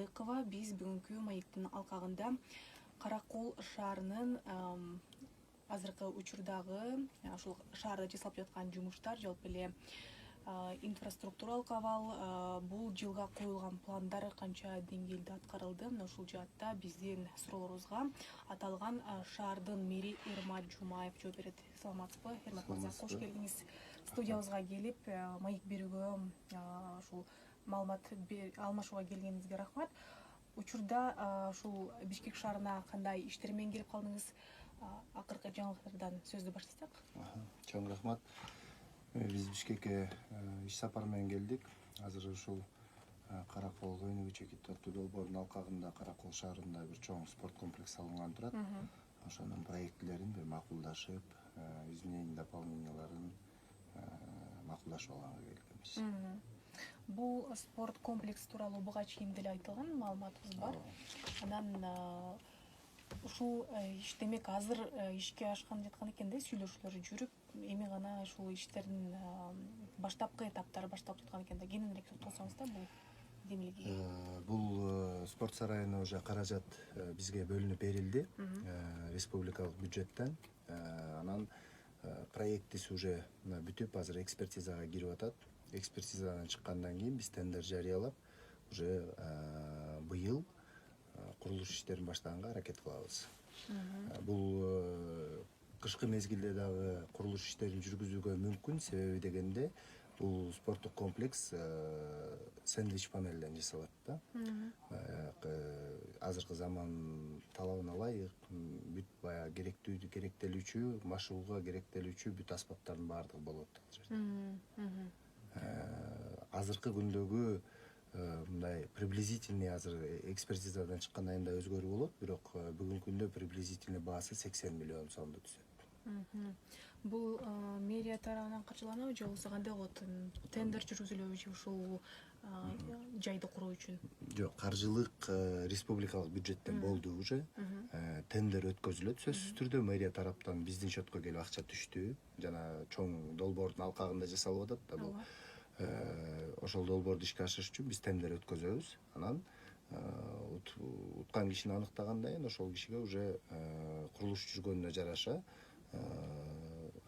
Садыкова. Биз бүгүнкү маектин алкагында Каракол шаарынын азыркы учурдагы ушул шаарда жасалып жаткан жумуштар, жалпы эле инфраструктуралык абал, бул жылга коюлган пландар канча деңгээлде аткарылды? Мына ушул жаатта биздин суроолорубузга аталган шаардын мэри Эрмат Жумаев жооп берет. Саламатсызбы, Эрмат мырза? Кош келдиңиз. Студиябызга келип, маек берүүгө, ушул маалымат алмашууга келгениңизге рахмат. Учурда ушул Бишкек шаарына кандай иштер менен келип калдыңыз? Акыркы жаңылыктардан сөздү баштасак. Чоң рахмат. Биз Бишкекке иш сапары менен келдик. Азыр ушул Каракол өнүгүү чекит аттуу долбоордун алкагында Каракол шаарында бир чоң спорт комплекс салынган турат. Ошонун проектилерин бир макулдашып, изменение дополненияларын макулдашып алганга келгенбиз. Бул спорт комплекс тууралуу буга чейин деле айтылган маалыматыбыз бар. Анан ушул иш демек азыр ишке ашкан жаткан экен да, сүйлөшүүлөр жүрүп, эми гана ушул иштердин баштапкы этаптары башталып жаткан экен да. Кененирээк токтолсоңуз да бул демилги. Бул спорт сарайына уже каражат бизге бөлүнүп берилди республикалык бюджеттен. Анан проектиси уже бүтүп, азыр экспертизага кирип атат. Экспертизадан чыккандан кийин биз тендер жарыялап, уже быйыл курулуш иштерин баштаганга аракет кылабыз. Бул кышкы мезгилде дагы курулуш иштерин жүргүзүүгө мүмкүн, себеби дегенде бул спорттук комплекс сэндвич панелден жасалат да. Азыркы заман талабына ылайык бүт баягы керектелүүчү, машыгууга керектелүүчү бүт аспаптардын баардыгы болот ал жерде. Азыркы күндөгү мындай приблизительный, азыр экспертизадан чыккандан кийин да өзгөрүү болот, бирок бүгүнкү күндө приблизительный баасы 80 миллион сомдо түшөт. Бул мэрия тарабынан каржыланабы же болбосо кандай болот? Тендер жүргүзүлөбү же ушул жайды куруу үчүн? Жок, каржылык республикалык бюджеттен болду уже. Тендер өткөзүлөт сөзсүз түрдө, мэрия тараптан биздин счетко келип акча түштү. Жана чоң долбоордун алкагында жасалып атат да бул. Ошол долбоорду ишке ашырыш үчүн биз тендер өткөзөбүз. Анан уткан кишини аныктагандан кийин ошол кишиге уже курулуш жүргөнүнө жараша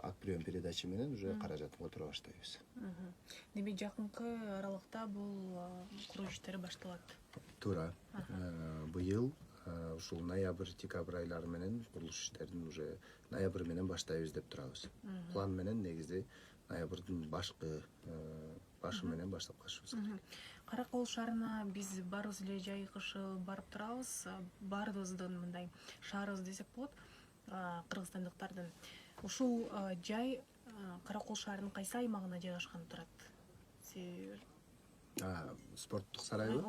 акт прием передача менен уже каражатын которо баштайбыз. Демек жакынкы аралыкта бул куруу иштери башталат. Туура. Быйыл ушул ноябрь-декабрь айлары менен курулуш иштерин уже ноябрь менен баштайбыз деп турабыз. План менен негизи ноябрдын башы менен баштап калышыбыз керек. Каракол шаарына биз баарыбыз эле жайкышы барып турабыз. Баарыбыздын мындай шаарыбыз десек болот, кыргызстандыктардын. Ушул жай Каракол шаарынын кайсы аймагына жайгашкан турат? Спорттук сарайбы?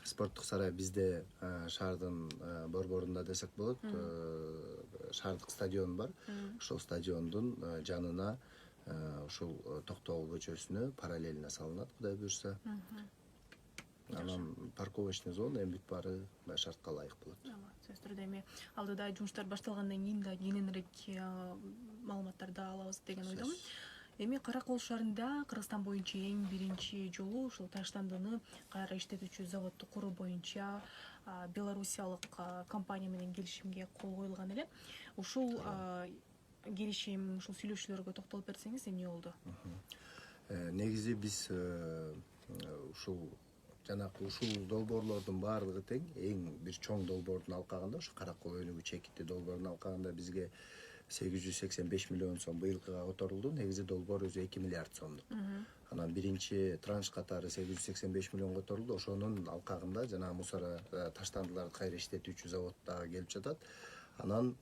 Спорттук сарай бизде шаардын борборунда десек болот. Шаардык стадион бар. Ошол стадиондун жанына ушул Токтогул көчөсүнө параллельно салынат, Кудай буюрса. Анан парковочный зона эми бүт баары шартка ылайык болот. Сөзсүз түрдө эми алдыда жумуштар башталгандан кийин да кененирээк маалыматтарды алабыз деген ойдомун. Эми Каракол шаарында Кыргызстан боюнча эң биринчи жолу ушул таштандыны кайра иштетүүчү заводду куруу боюнча белоруссиялык компания менен келишимге кол коюлган эле. Ушул келишим, ушул сүйлөшүүлөргө токтолуп берсеңиз, эмне болду? Негизи биз ушул жанакы ушул долбоорлордун баардыгы тең, эң бир чоң долбоордун алкагында, ошо Каракол өнүгүү чекити долбоорунун алкагында бизге 885 миллион сом быйылкыга которулду. Негизи долбоор өзү 2 миллиард сомдук. Анан биринчи транш катары 885 миллион которулду. Ошонун алкагында жана мусора таштандыларды кайра иштетүүчү завод дагы келип жатат. Анан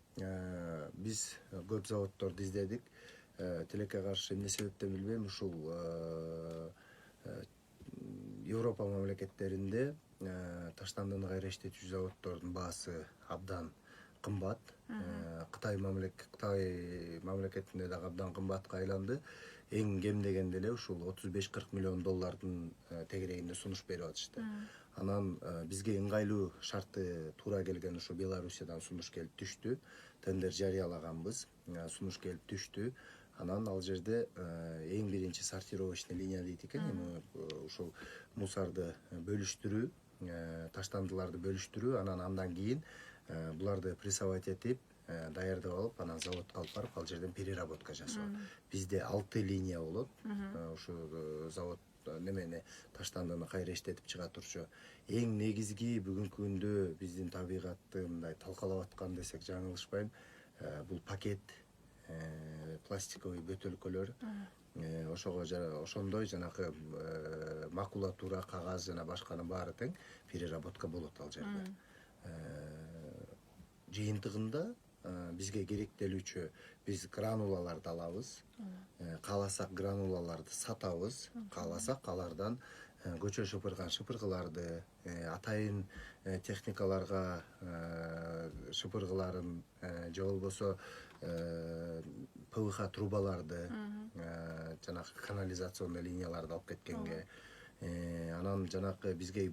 биз көп заводдорду издедик. Тилекке каршы эмне себептен билбейм, ушул Европа мамлекеттеринде таштандыны кайра иштетүүчү заводдордун баасы абдан кымбат. Кытай мамлекетинде дагы абдан кымбатка айланды. Эң кем дегенде эле ушул 35-40 миллион доллардын тегерегинде сунуш берип атышты. Анан бизге ыңгайлуу шарты туура келген ушу Белоруссиядан сунуш келип түштү. Тендер жарыялаганбыз, сунуш келип түштү. Анан ал жерде эң биринчи сортировочный линия дейт экен, ушул мусарды бөлүштүрүү, таштандыларды бөлүштүрүү, андан кийин буларды прессовать этип даярдап алып, анан заводко алып барып, ал жерден переработка жасоо. Бизде 6 линия болот. Ушу завод немени таштандыны кайра иштетип чыга турчу. Эң негизги бүгүнкү күндө биздин табигатты мындай талкалап аткан десек жаңылышпайм. Бул пакет, пластиковый бөтөлкөлөр, ошондой жанакы макулатура, кагаз жана башканын баары тең переработка болот ал жерде. Жыйынтыгында бизге керектелүүчү биз гранулаларды алабыз. Кааласак гранулаларды сатабыз, кааласак алардан көчө шыпырган шыпыргыларды, атайын техникаларга шыпыргыларын же болбосо ПВХ трубаларды, жанакы канализационный линияларды алып кеткенге, анан жанакы бизге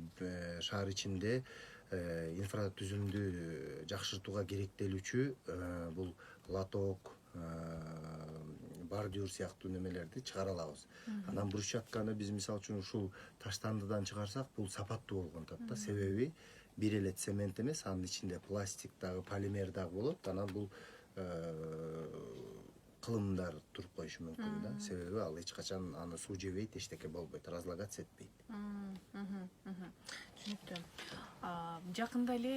шаар ичинде инфратүзүмдү жакшыртууга керектелүүчү бул лоток, бордюр сыяктуу немелерди чыгара алабыз. Анан брусчатканы биз мисалы үчүн ушул таштандыдан чыгарсак, бул сапаттуу болгон тат да. Себеби бир эле цемент эмес, анын ичинде пластик дагы, полимер дагы болот. Анан бул кылымдар туруп коюшу мүмкүн да. Себеби ал эч качан аны суу жебейт, эчтеке болбойт, разлагаться этпейт. Түшүнүктүү. Жакында эле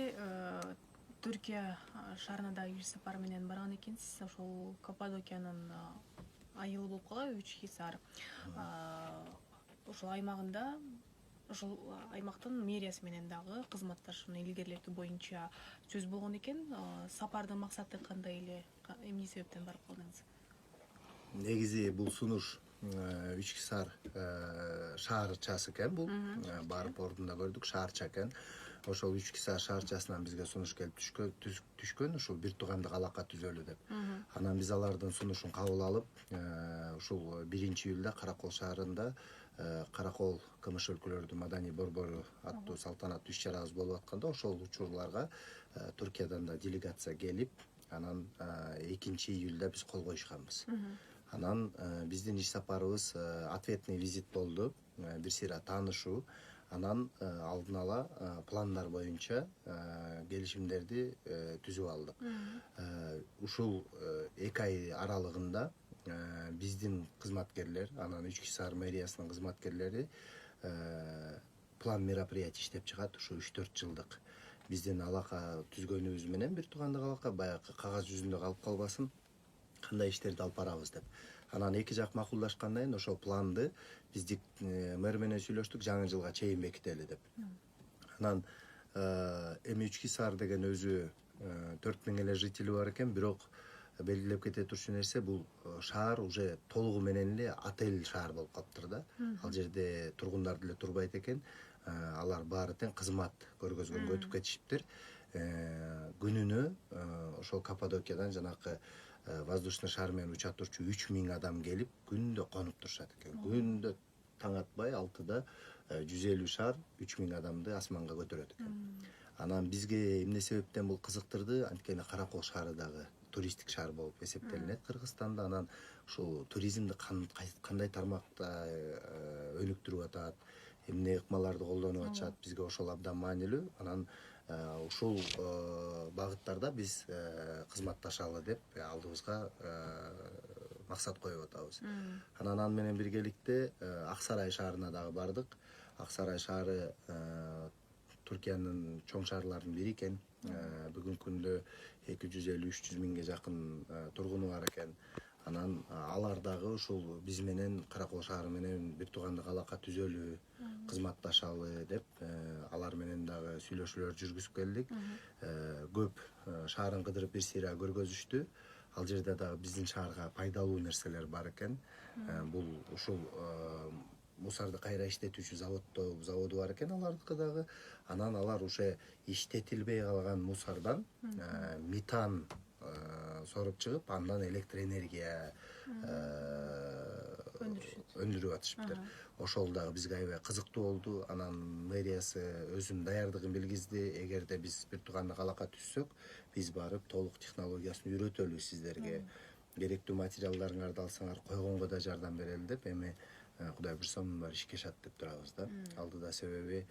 Түркия шаарына да иш сапар менен барган экенсиз. Ошол Каппадокиянын айылы болуп калабы, Үч-Хисар. Ошол аймагында, ошол аймактын мэриясы менен дагы кызматташууну илгерилетүү боюнча сөз болгон экен. Сапардын максаты кандай эле? Эмне себептен барып калдыңыз? Негизи бул сунуш Үч-Хисар шаарчасы экен бул. Барып ордунда көрдүк, шаарча экен. Ошол Үч-Хисар шаарчасынан бизге сунуш келип түшкөн, ушул бир туугандык алака түзөлү деп. Анан биз алардын сунушун кабыл алып, ушул 1-июлда Каракол шаарында Каракол КМШ өлкөлөрдүн маданий борбору аттуу салтанаттуу иш-чарабыз болуп атканда, ошол учурларга Түркиядан да делегация келип, анан 2-июлда биз кол коюшканбыз. Анан биздин иш сапарыбыз ответный визит болду, бир сыйра таанышуу. Анан алдын ала пландар боюнча келишимдерди түзүп алдык. Ушул 2 ай аралыгында биздин кызматкерлер, анан Үч-Хисар мэриясынын кызматкерлери план мероприятий иштеп чыгат. Ушу 3-4 жылдык биздин алака түзгөнүбүз менен бир туугандык алака баягы кагаз жүзүндө калып калбасын, кандай иштерди алып барабыз деп. Анан эки жак макулдашкандан кийин ошол планды биздик мэр менен сүйлөштүк, жаңы жылга чейин бекители деп. Анан эми Үч-Хисар деген өзү 4000 эле жители бар экен, бирок белгилеп кете турчу нерсе, бул шаар уже толугу менен эле отель шаар болуп калыптыр да. Ал жерде тургундар деле турбайт экен. Алар баары тең кызмат көргөзгөнгө өтүп кетишиптир. Күнүнө ошол Каппадокиядан жанакы воздушный шар менен уча турчу 3000 адам келип, күндө конуп турушат экен. Күндө таң атпай 6-да 150 шар 3000 адамды асманга көтөрөт экен. Анан бизге эмне себептен бул кызыктырды? Анткени Каракол шаары дагы туристтик шаар болуп эсептелинет Кыргызстанда. Анан ушул туризмди кандай тармакта өнүктүрүп атат, эмне ыкмаларды колдонуп атышат, бизге ошол абдан маанилүү. Анан ушул багыттарда биз кызматташалы деп алдыбызга максат коюп атабыз. Анан аны менен биргеликте Ак Сарай шаарына дагы бардык. Ак Сарай шаары Түркиянын чоң шаарларынын бири экен. Бүгүнкү күндө 250-300 миңге жакын тургуну бар экен. Анан алар дагы ушул биз менен Каракол шаары менен бир туугандык алака түзөлү, кызматташалы деп алар менен дагы сүйлөшүүлөр жүргүзүп келдик. Көп шаарын кыдырып бир сыйра көргөзүштү. Ал жерде дагы биздин шаарга пайдалуу нерселер бар экен. Бул ушул мусарды кайра иштетүүчү заводу бар экен алардыкы дагы. Анан алар уже иштетилбей калган мусардан метан соруп чыгып, андан электр энергия өндүрүп атышыптыр. Ошол дагы бизге аябай кызыктуу болду. Анан мэриясы өзүнүн даярдыгын билгизди. Эгерде биз бир туугандык алака түзсөк, биз барып толук технологиясын үйрөтөлү сиздерге. Керектүү материалдарыңарды алсаңар койгонго да жардам берели деп, эми Кудай буйрса мунун баары ишке ашат деп турабыз да. Алдыда себеби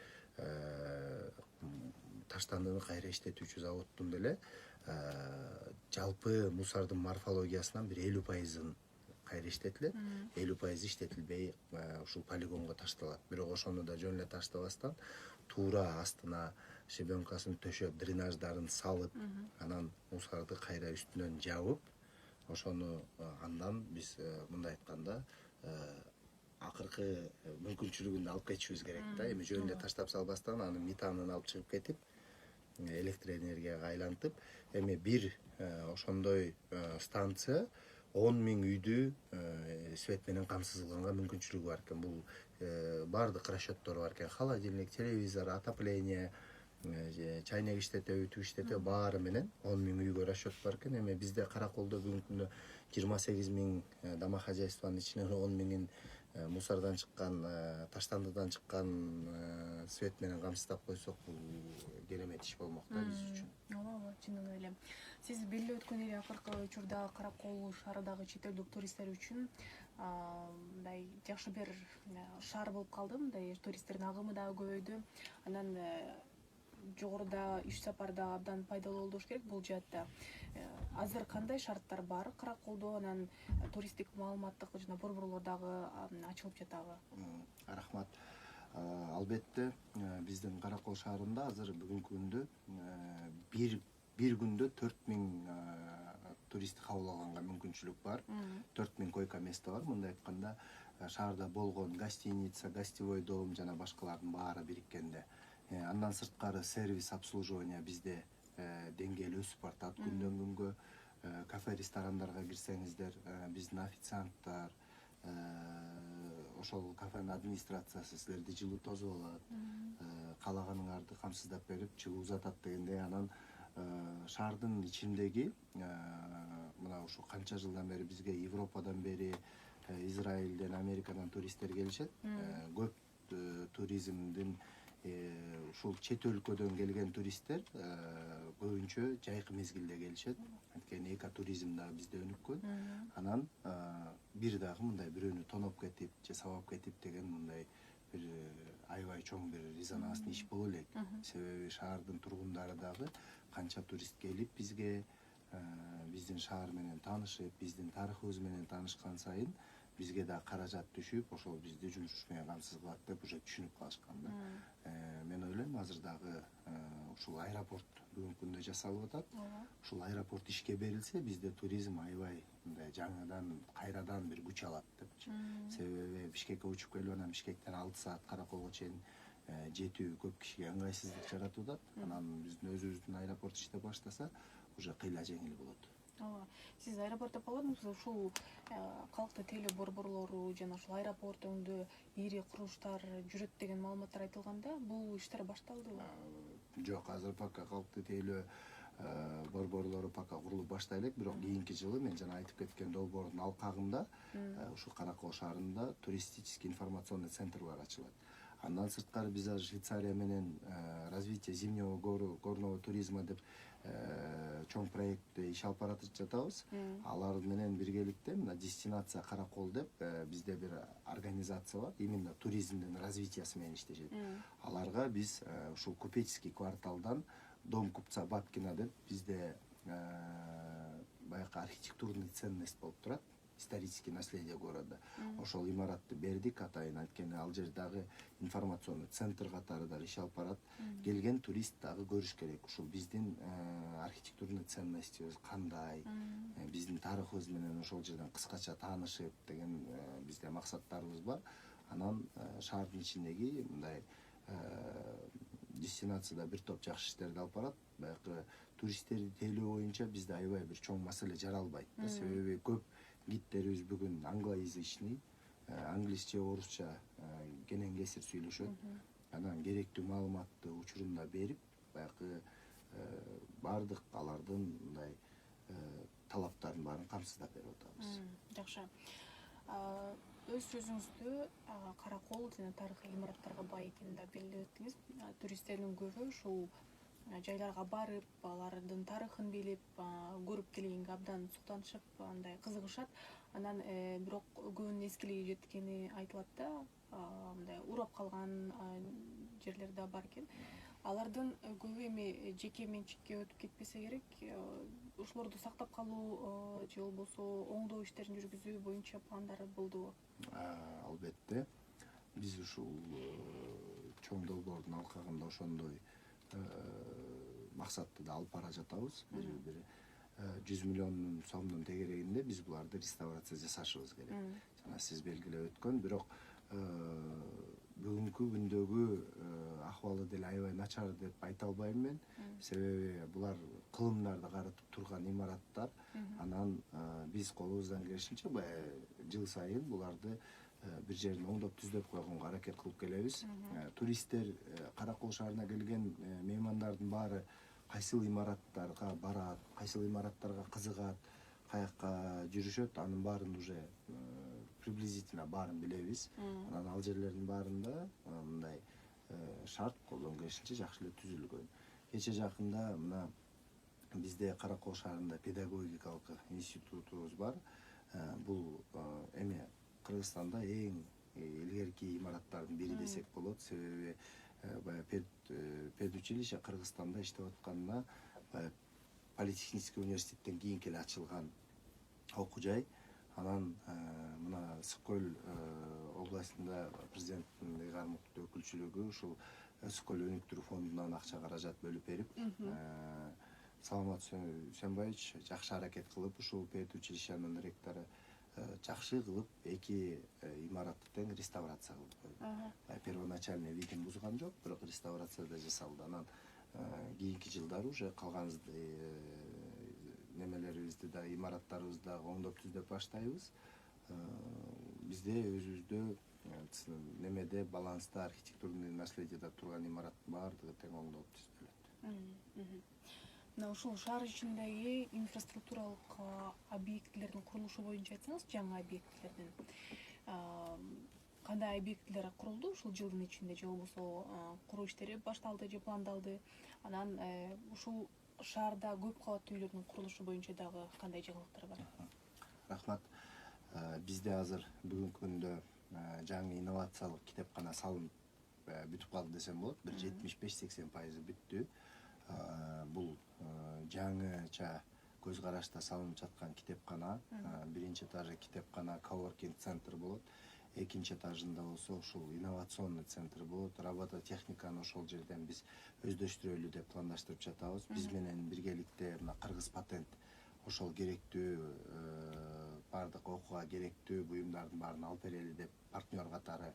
таштандыны кайра иштетүүчү заводдун деле жалпы мусордун морфологиясынан бир 50% кайра иштетилет, 50% иштетилбей ушул полигонго ташталат. Бирок ошону да жөн эле таштабастан туура астына щебенкасын төшөп, дренаждарын салып, анан мусорду кайра үстүнөн жабып, ошону андан биз мындай айтканда акыркы мүмкүнчүлүгүн алып кетишибиз керек да. Эми жөн эле таштап салбастан анын метанын алып чыгып кетип, электроэнергияга айлантып, эми бир ошондой станция 10.000 үйдү свет менен камсыздалганга мүмкүнчүлүгү бар экен. Бул баардык расчёттор бар экен. Холодильник, телевизор, отопление, чайнек иштетеби, ütү иштетеби баары менен 10.000 үйгө расчёт бар экен. Эми бизде Караколдо бүгүнкү күндө 28.000 домохозяйствонун ичинен 10.000-ин мусордон чыккан, таштандыдан чыккан свет менен камсыздап койсок, бул керемет иш болмок да биз үчүн. Ооба, чындыгы эле. Сиз белгилеп өткөндөй акыркы учурда Каракол шаарындагы чет элдик туристтер үчүн мындай жакшы бир шаар болуп калды. Мындай туристтердин агымы дагы көбөйдү. Анан жогоруда иш сапарда абдан пайдалуу болуш керек бул жаатта. Азыр кандай шарттар бар Караколдо, анан туристтик маалыматтык жана борборлор дагы ачылып жатабы? Рахмат. Албетте биздин Каракол шаарында азыр бүгүнкү күндө бир күндө 4.000 туристти кабыл алганга мүмкүнчүлүк бар. 4.000 койка место бар. Мындай айтканда шаарда болгон гостиница, гостевой дом жана башкалардын баары бириккенде. Андан сырткары сервис обслуживание бизде деңгээли өсүп бартат күндөн күнгө. Кафе, ресторандарга кирсеңиздер, биздин официанттар, ошол кафенин администрациясы силерди жылуу тосуп алат, каалаганыңарды камсыздап берип жылуу узатат дегендей. Анан шаардын ичиндеги мына ушу канча жылдан бери бизге Европадан бери, Израилден, Америкадан туристтер келишет. Көп туризмдин ушул чет өлкөдөн келген туристтер көбүнчө жайкы мезгилде келишет. Анткени экотуризм дагы бизде өнүккөн. Анан бир дагы мындай бирөөнү тоноп кетип же сабап кетип деген мындай бир аябай чоң бир резонанстуу иш боло элек. Себеби шаардын тургундары дагы канча турист келип бизге биздин шаар менен таанышып, биздин тарыхыбыз менен таанышкан сайын бизге да каражат түшүп, ошол бизди жумуш менен камсыз кылат деп уже түшүнүп калышкан да. Мен ойлойм азыр дагы ушул аэропорт бүгүнкү күндө жасалып атат. Ушул аэропорт ишке берилсе, бизде туризм аябай мындай жаңыдан, кайрадан бир күч алат депчи. Себеби Бишкекке учуп келип, анан Бишкектен 6 саат Караколго чейин жетүү көп кишиге ыңгайсыздык жаратып атат. Анан биздин өзүбүздүн аэропорт иштеп баштаса, уже кыйла жеңил болот. Сиз аэропорт деп калдыңыз, ушул калкты тейлөө борборлору жана ушул аэропорт өңдө ири курулуштар жүрөт деген маалыматтар айтылганда, бул иштер башталдыбы? Жок, азыр пока калкты тейлөө борборлору пока курулуп баштай элек, бирок кийинки жылы мен жана айтып кеткен долбоордун алкагында ушул Каракол шаарында туристический информационный центрлар ачылат. Андан сырткары биз азыр Швейцария менен развитие зимнего горного туризма деп чоң проектте иш алып баратып жатабыз. Алар менен биргеликте мына дестинация Каракол деп бизде бир организация бар, именно туризмдин развитиясы менен иштешет. Аларга биз ушул купеческий кварталдан дом купца Бабкина деп бизде баягы архитектурный ценность болуп турат, историческое наследие города. Ошол имаратты бердик атайын, анткени ал жер дагы информационный центр катары дагы иш алып барат. Келген турист дагы көрүш керек, ушул биздин архитектурный ценностьбиз кандай, биздин тарыхыбыз менен ошол жерден кыскача таанышып деген бизде максаттарыбыз бар. Анан шаардын ичиндеги мындай дестинацияда бир топ жакшы иштерди алып барат. Баягы туристтерди тейлөө боюнча бизде аябай бир чоң маселе жаралбайт да. Себеби көп гидтерибиз бүгүн англоязычный, англисче, орусча кенен кесир сүйлөшөт. Анан керектүү маалыматты учурунда берип, баягы баардык алардын мындай талаптарын баарын камсыздап берип атабыз. Жакшы. Өз сөзүңүздө Каракол жана тарыхый имараттарга бай экенин да белгилеп өттүңүз. Туристтердин көбү ушул жайларга барып, алардын тарыхын билип, көрүп келгенге абдан суктанышып, андай кызыгышат. Анан бирок көбүнүн эскилиги жеткени айтылат да, мындай урап калган жерлер да бар экен. Алардын көбү эми жеке менчикке өтүп кетпесе керек. Ошолорду сактап калуу же болбосо оңдоо иштерин жүргүзүү боюнча пландар болдубу? Албетте. Биз ушул чоң долбоордун алкагында ошондой максатты да алып бара жатабыз. Бир 100 миллион сомдун тегерегинде биз буларды реставрация жасашыбыз керек. Жана сиз белгилеп өткөн, бирок бүгүнкү күндөгү акыбалы деле аябай начар деп айта албайм мен. Себеби булар кылымдарды карытып турган имараттар. Анан биз колубуздан келишинче жыл сайын буларды бир жерин оңдоп түздөп койгонго аракет кылып келебиз. Туристтер Каракол шаарына келген меймандардын баары кайсыл имараттарга барат, кайсыл имараттарга кызыгат, каякка жүрүшөт, анын баарын уже приблизительно баарын билебиз. Анан ал жерлердин баарында мындай шарт колдон келишинче жакшы эле түзүлгөн. Кече жакында мына бизде Каракол шаарында педагогикалык институтубуз бар. Бул эми Кыргызстанда эң илгерки имараттардын бири десек болот. Себеби педучилище Кыргызстанда иштеп атканына политехнический университеттен кийин эле ачылган окуу жай. Анан мына Ысык-Көл областында президенттин ыйгармыктуу өкүлчүлүгү ушул Ысык-Көл өнүктүрүү фондунан акча каражат бөлүп берип, Саламат Үсөнбаевич жакшы аракет кылып ушул педучилищенин ректору жакшы кылып эки имаратты тең реставрация кылып койду. Первоначальный видин бузган жок, бирок реставрация да жасалды. Анан кийинки жылдары уже калган немелерибизди да, имараттарыбызды да оңдоп түздөп баштайбыз. Бизде өзүбүздө немеде баланста архитектурный наследиеде турган имараттын баардыгы тең оңдолуп түзүлөт. Мына ушул шаар ичиндеги инфраструктуралык объектилердин курулушу боюнча айтсаңыз, жаңы объектилердин кандай объектилер курулду ушул жылдын ичинде, же болбосо куруу иштери башталды же пландалды? Анан ушул шаарда көп кабаттуу үйлөрдүн курулушу боюнча дагы кандай жаңылыктар бар? Рахмат. Бизде азыр бүгүнкү күндө жаңы инновациялык китепкана салынып бүтүп калды десем болот. Бир 75-80% бүттү. Бул жаңыча көз карашта салынып жаткан китепкана. Биринчи этажы китепкана, коворкинг центр болот. Экинчи этажында болсо ушул инновационный центр болот. Робототехниканы ошол жерден биз өздөштүрөлү деп пландаштырып жатабыз. Биз менен биргеликте мына Кыргыз патент ошол керектүү бардык окууга керектүү буюмдардын баарын алып берели деп партнер катары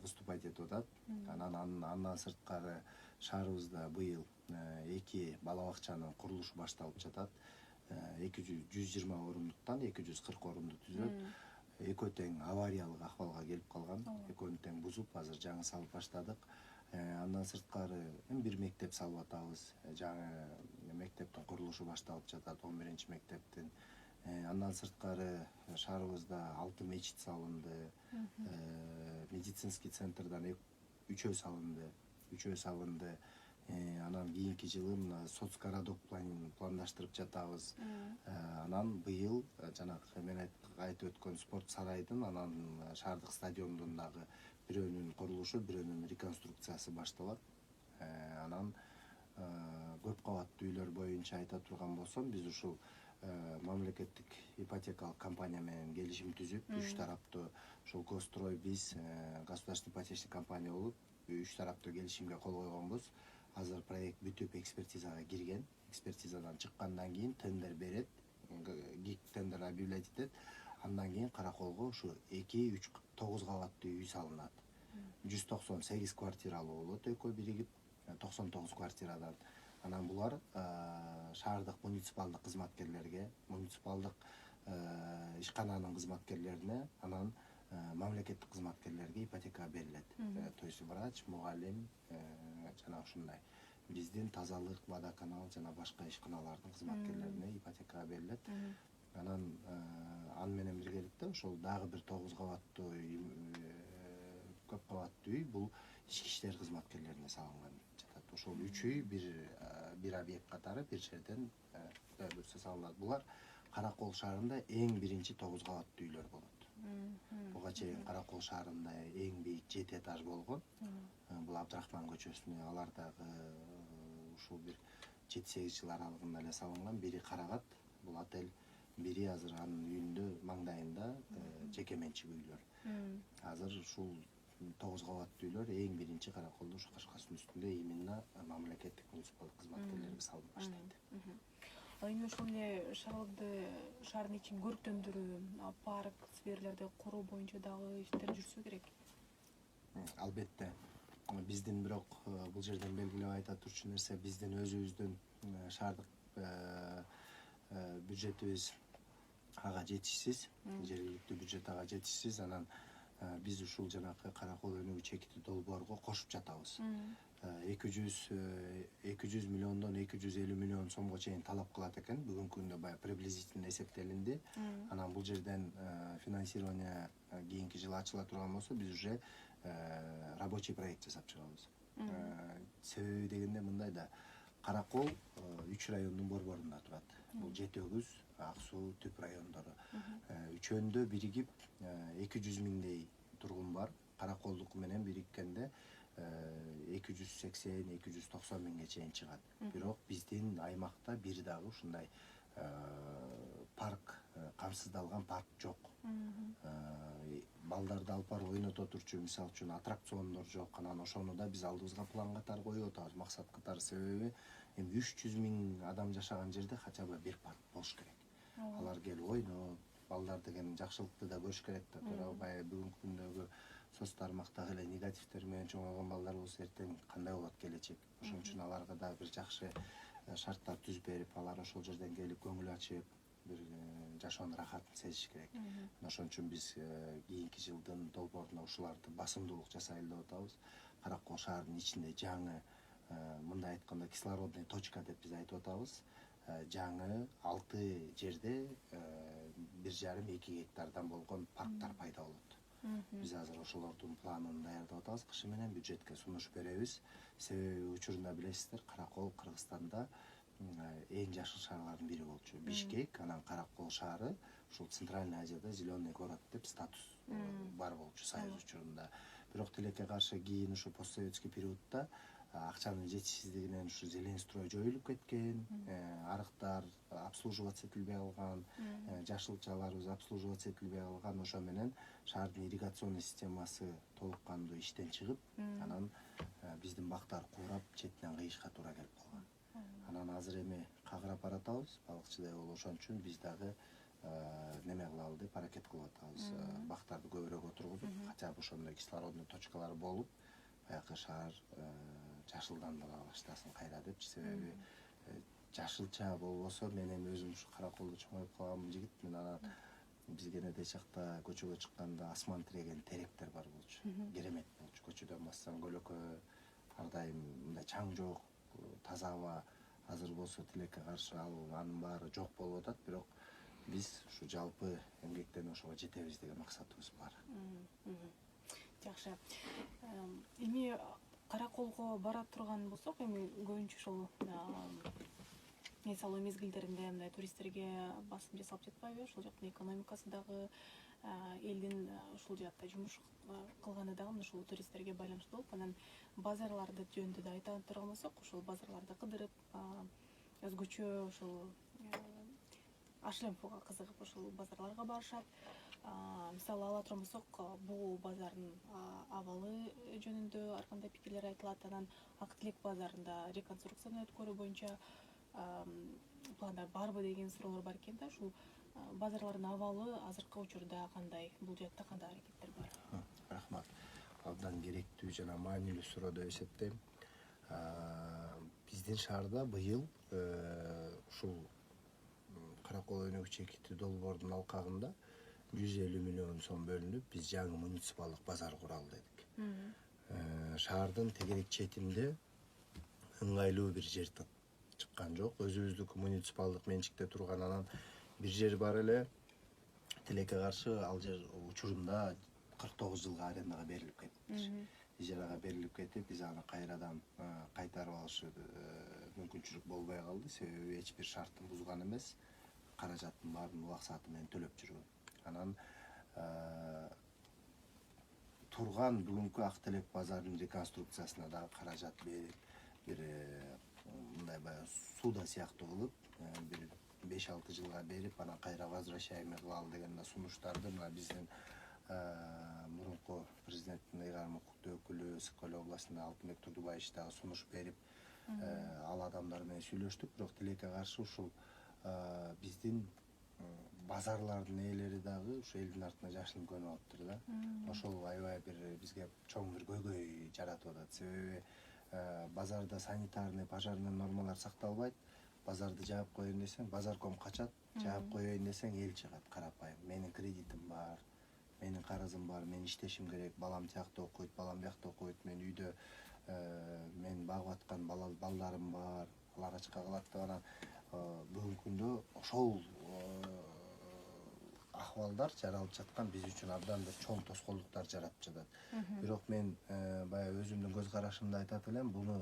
выступать этип атат. Андан сырткары шаарыбызда быйыл 2 бала бакчанын курулушу башталып жатат. 120 орундуктан 240 орунду түзөт. Экөө тең авариялык акыбалга келип калган. Экөөнү тең бузуп, азыр жаңы салып баштадык. Андан сырткары бир мектеп салып атабыз. Жаңы мектептин курулушу башталып жатат, 11-чи мектептин. Андан сырткары шаарыбызда 6 мечит салынды. Медицинский центрдан 3 салынды. Анан кийинки жылы мына соцгородок пландаштырып жатабыз. Анан быйыл жанагы мен айтып өткөн спорт сарайдын, анан шаардык стадиондун дагы бирөөнүн курулушу, бирөөнүн реконструкциясы башталат. Анан көп кабаттуу үйлөр боюнча айта турган болсом, биз ушул мамлекеттик ипотекалык компания менен келишим түзүп, 3 тараптуу ушул Госстрой биз государственный ипотечный компания болуп, 3 тараптуу келишимге кол койгонбуз. Азыр проект бүтүп экспертизага кирген. Экспертизадан чыккандан кийин тендер берет, ГИК тендер объявлять этет. Андан кийин Караколго ушу 2-3 9 кабаттуу үй салынат. 198 квартиралуу болот экөө биригип, 99 квартирадан. Анан булар шаардык муниципалдык кызматкерлерге, муниципалдык ишкананын кызматкерлерине, анан мамлекеттик кызматкерлерге ипотека берилет. То есть врач, мугалим, жана ушундай биздин тазалык, водоканал жана башка ишканалардын кызматкерлерине ипотека берилет. Анан аны менен биргеликте ошол дагы бир 9 кабаттуу көп кабаттуу үй бул ички иштер кызматкерлерине салынган жатат. Ошол 3 үй бир объект катары бир жерден Кудай буйрса салынат. Булар Каракол шаарында эң биринчи 9 кабаттуу үйлөр болот. Буга чейин Каракол шаарында эң бийик 7 этаж болгон. Бул Абдрахман көчөсүнө алар дагы ушул бир 7-8 жыл аралыгында эле салынган. Бири Карагат, бул отель, бири азыр анын үйүндө маңдайында жеке менчик үйлөр. Азыр ушул 9 кабаттуу үйлөр эң биринчи Караколдо ушу Кашкастын үстүндө именно мамлекеттик муниципалдык кызматкерлери салып баштайды. Ал эми ошол эле шаардын ичин көрктөндүрүү, парк, скверлерди короо боюнча дагы иштер жүрсө керек. Албетте. Биздин бирок бул жерден белгилеп айта турчу нерсе, биздин өзүбүздүн шаардык бюджетибиз ага жетишсиз, жергиликтүү бюджет ага жетишсиз. Анан биз ушул жанакы Каракол өнүгүү чекиттүү долбоорго кошуп жатабыз. 200 миллиондон 250 миллион сомго чейин талап кылат экен. Бүгүнкү күндө баягы приблизительно эсептелинди. Анан бул жерден финансирование кийинки жылы ачыла турган болсо, биз уже рабочий проект жасап чыгабыз. Себеби дегенде мындай да, Каракол 3 райондун борборунда турат. Бул Жети-Өгүз, Ак Суу, Түп райондору. Үчөөндө биригип 200 миңдей тургун бар. Караколдуку менен бириккенде 280-290 миңге чейин чыгат. Бирок биздин аймакта бир дагы ушундай парк, камсыздалган парк жок. Балдарды алып барып ойното турчу, мисалы үчүн аттракциондор жок. Анан ошону да биз алдыбызга план катары коюп атабыз, максат катары. Себеби эми 300 миң адам жашаган жерде хотя бы бир парк болуш керек. Алар келип ойноп, балдар деген жакшылыкты да көрүш керек да. Туурабы, баягы бүгүнкү күндөгү соц тармактагы эле негативдер менен чоңойгон балдар болсо эртең кандай болот келечек. Ошон үчүн аларга да бир жакшы шарттар түзүп берип, алар ошол жерден келип көңүл ачып, бир жашоонун рахатын сезиш керек. Ошон үчүн биз кийинки жылдын долбооруна ушуларды басымдуулук жасайлы деп атабыз. Каракол шаарынын ичинде жаңы, мындай айтканда, кислородный точка деп биз айтып атабыз. Жаңы 6 жерде 1,5-2 гектардан болгон парктар пайда болот. Биз азыр ошолордун планын даярдап атабыз. Кышы менен бюджетке сунуш беребиз. Себеби учурунда билесиздер, Каракол Кыргызстанда эң жашыл шаарлардын бири болчу. Бишкек, анан Каракол шаары ушул Центральный Азияда зеленый город деп статус бар болчу союз учурунда. Бирок тилекке каршы кийин ушу постсоветский периодда акчанын жетишсиздигинен ушу Зеленстрой жоюлуп кеткен, арыктар обслуживаться этилбей калган, жашылчаларыбыз обслуживаться этилбей калган. Ошо менен шаардын ирригационный системасы толук кандуу иштен чыгып, анан биздин бактар куурап, четинен кыйышка туура келип калган. Анан азыр эми кагырап баратабыз, балыкчыдай болуп. Ошон үчүн биз дагы неме кылалы деп аракет кылып атабыз. Бактарды көбүрөөк отургузуп, хотя бы ошондой кислородный точкалар болуп, баягы шаар жашылдандыра баштасын кайра депчи. Себеби жашылча болбосо, мен эми өзүм ушу Караколдо чоңоюп калган жигитмин. Анан бизге эне жакта көчөгө чыкканда асман тиреген теректер бар болчу. Керемет болчу. Көчөдөн бассаң көлөкө, ар дайым мындай чаң жок, таза аба. Азыр болсо тилекке каршы анын баары жок болуп атат, бирок биз ушу жалпы эмгектенип ошого жетебиз деген максатыбыз бар. Жакшы. Эми Караколго бара турган болсок, эми көбүнчө ушул салуу мезгилдеринде мындай туристтерге басым жасалып жатпайбы? Ошол жактын экономикасы дагы, элдин ушул жакта жумуш кылганы дагы ушул туристтерге байланыштуу болуп, анан базарларды жөнүндө да айта турган болсок, ушул базарларды кыдырып, өзгөчө ушул ашлемпуга кызыгып ушул базарларга барышат. Мисалы ала турган болсок, бул базардын абалы жөнүндө ар кандай пикирлер айтылат. Анан Ак Тилек базарында реконструкцияны өткөрүү боюнча пландар барбы деген суроолор бар экен да. Ушул базарлардын абалы азыркы учурда кандай? Бул жакта кандай аракеттер бар? Рахмат. Абдан керектүү жана маанилүү суроо деп эсептейм. Биздин шаарда быйыл ушул Каракол өнүгүү чекиттүү долбоордун алкагында 150 миллион сом бөлүнүп, биз жаңы муниципалдык базар куралы дедик. Шаардын тегерек четинде ыңгайлуу бир жер чыккан жок. Өзүбүздүкү муниципалдык менчикте турган анан бир жер бар эле. Тилекке каршы ал жер учурунда 49 жылга арендага берилип кетти. Ижарага берилип кетип, биз аны кайрадан кайтарып алышы мүмкүнчүлүк болбой калды. Себеби эч бир шарттын бузган эмес, каражаттын баарын убак сааты менен төлөп жүргөн. Анан турган бүгүнкү Ак Телек базарынын реконструкциясына дагы каражат берип, бир мындай баягы сууда сыяктуу кылып, бир 5-6 жылга берип, анан кайра возвращаемый кылалы деген сунуштарды мына биздин мурунку президенттин ыйгарым укуктуу өкүлү Ысык-Көл областында Алтынбек Турдубаевич дагы сунуш берип, ал адамдар менен сүйлөштүк. Бирок тилекке каршы ушул биздин базарлардын ээлери дагы ушу элдин артына жашынып көнүп алыптыр да. Ошол аябай бир бизге чоң бир көйгөй жаратып атат. Себеби базарда санитарный, пожарный нормалар сакталбайт. Базарды жаап коеюн десең, базарком качат, жаап коеюн десең эл чыгат карапайым. Менин кредитим бар, менин карызым бар, мен иштешим керек, балам тиякта окуйт, балам биякта окуйт, мен үйдө мен багып аткан балдарым бар, алар ачка калат деп анан бүгүнкү күндө ошол акыбалдар жаралып жаткан биз үчүн абдан бир чоң тоскоолдуктар жаратып жатат. Бирок мен баягы өзүмдүн көз карашымды айтат элем, буну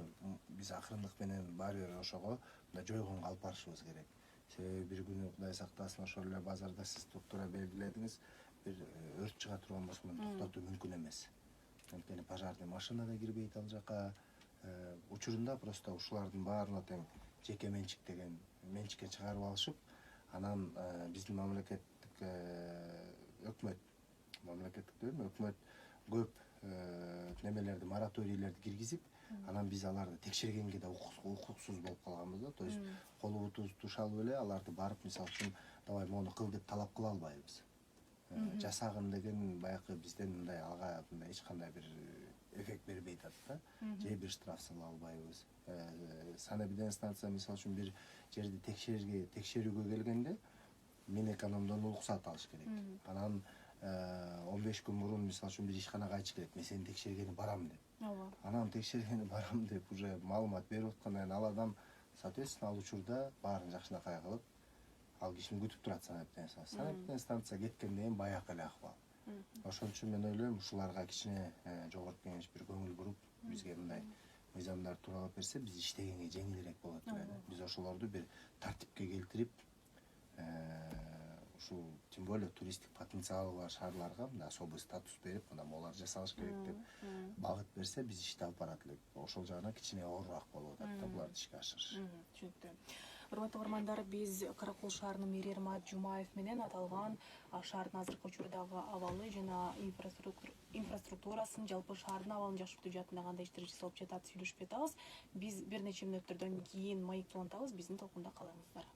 биз акырындык менен баары бир ошого мындай жойгонго алып барышыбыз керек. Себеби бир күнү Кудай сактасын ошол эле базарда сиз турура белгиледиңиз, бир өрт чыга турган болсо муну токтотуу мүмкүн эмес. Анткени пожарный машина да кирбейт ал жака. Учурунда просто ушулардын баарына тең жеке менчик деген менчикке чыгарып алышып, анан биздин мамлекеттик өкмөт көп немелерди, мораторийлерди киргизип, анан биз аларды текшергенге да укуксуз болуп калганбыз да. То есть колубузду шалып эле аларды барып, мисалы үчүн, давай мону кыл деп талап кыла албайбыз. Жасагын деген баягы бизден мындай ага мындай эч кандай бир эффект бербей атат да. Же бир штраф сала албайбыз. Санэпидемстанция мисалы үчүн бир жерди текшерүүгө келгенде мен экономдон уруксат алыш керек. Анан 15 күн мурун мисалы үчүн бир ишканага айтыш керек, мен сени текшергени барам деп. Анан текшергени барам деп уже маалымат берип аткандан кийин ал адам соответственно ал учурда баарын жакшынакай кылып, ал кишини күтүп турат санэпидемстанция. Санэпидемстанция кеткенден кийин баягы эле акыбал. Ошон үчүн мен ойлойм, ушуларга кичине жогорку кеңеш бир көңүл буруп, бизге мындай мыйзамдар туралап берсе, биз иштегенге жеңилирээк болот эле. Биз ошолорду бир тартипке келтирип, ушул тем более туристтик потенциалы бар шаарларга мындай особый статус берип, мына могулар жасалыш керек деп багыт берсе, биз ишти алып барат элек. Ошол жагынан кичине оорураак болуп атат да буларды ишке ашырыш. Түшүнүктүү. Урматтуу угармандар, биз Каракол шаарынын мэри Эрмат Жумаев менен аталган шаардын азыркы учурдагы абалы жана инфраструктурасын, жалпы шаардын абалын жакшыртуу жаатында кандай иштер жасалып жатат сүйлөшүп жатабыз. Биз бир нече мүнөттөрдөн кийин маек улантабыз, биздин толкунда калыңыздар.